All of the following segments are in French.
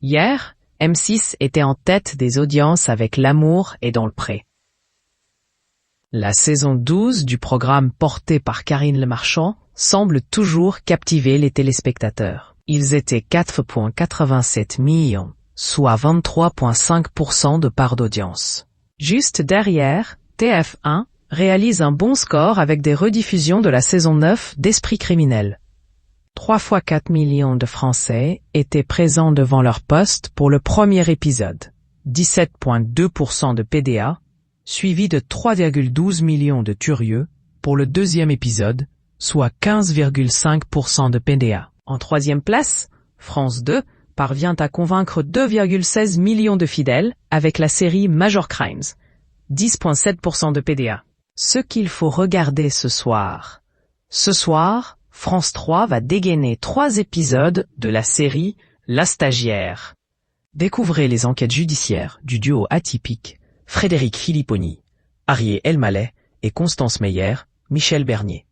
Hier, M6 était en tête des audiences avec L'amour est dans le pré. La saison 12 du programme porté par Karine Le Marchand semble toujours captiver les téléspectateurs. Ils étaient 4,87 millions, soit 23,5% de part d'audience. Juste derrière, TF1 réalise un bon score avec des rediffusions de la saison 9 d'Esprit criminel. 3 fois 4 millions de Français étaient présents devant leur poste pour le premier épisode, 17,2% de PDA, suivi de 3,12 millions de Turieux pour le deuxième épisode, soit 15,5% de PDA. En troisième place, France 2 parvient à convaincre 2,16 millions de fidèles avec la série Major Crimes, 10,7% de PDA. Ce qu'il faut regarder ce soir. Ce soir, France 3 va dégainer 3 épisodes de la série La Stagiaire. Découvrez les enquêtes judiciaires du duo atypique Frédéric Philipponi, Arié Elmaleh et Constance Meyer, Michel Bernier.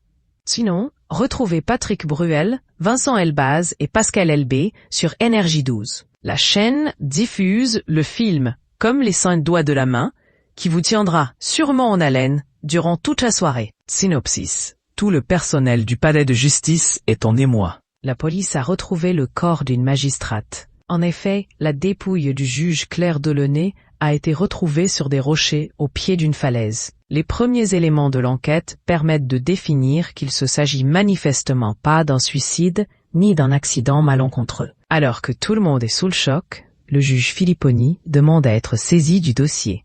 Sinon, retrouvez Patrick Bruel, Vincent Elbaz et Pascal Elbé sur Énergie 12. La chaîne diffuse le film Comme les 5 doigts de la main, qui vous tiendra sûrement en haleine durant toute la soirée. Synopsis. Tout le personnel du palais de justice est en émoi. La police a retrouvé le corps d'une magistrate. En effet, la dépouille du juge Claire Delaunay a été retrouvée sur des rochers au pied d'une falaise. Les premiers éléments de l'enquête permettent de définir qu'il se s'agit manifestement pas d'un suicide ni d'un accident malencontreux. Alors que tout le monde est sous le choc, le juge Philipponi demande à être saisi du dossier.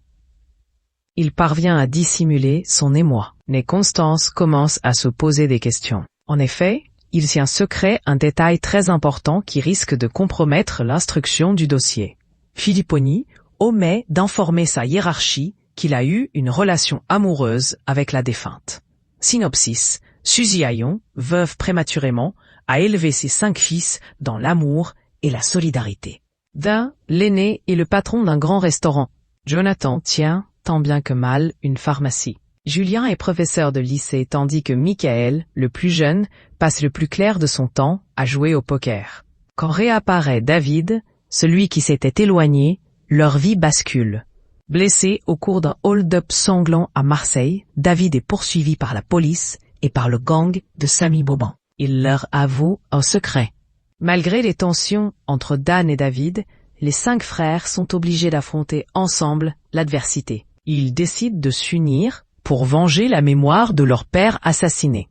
Il parvient à dissimuler son émoi, mais Constance commence à se poser des questions. En effet, il tient secret un détail très important qui risque de compromettre l'instruction du dossier. Philipponi omet d'informer sa hiérarchie qu'il a eu une relation amoureuse avec la défunte. Synopsis. Suzy Hayon, veuve prématurément, a élevé ses 5 fils dans l'amour et la solidarité. D'un, l'aîné est le patron d'un grand restaurant. Jonathan tient, tant bien que mal, une pharmacie. Julien est professeur de lycée tandis que Michael, le plus jeune, passe le plus clair de son temps à jouer au poker. Quand réapparaît David, celui qui s'était éloigné, leur vie bascule. Blessé au cours d'un hold-up sanglant à Marseille, David est poursuivi par la police et par le gang de Samy Boban. Il leur avoue un secret. Malgré les tensions entre Dan et David, les 5 frères sont obligés d'affronter ensemble l'adversité. Ils décident de s'unir pour venger la mémoire de leur père assassiné.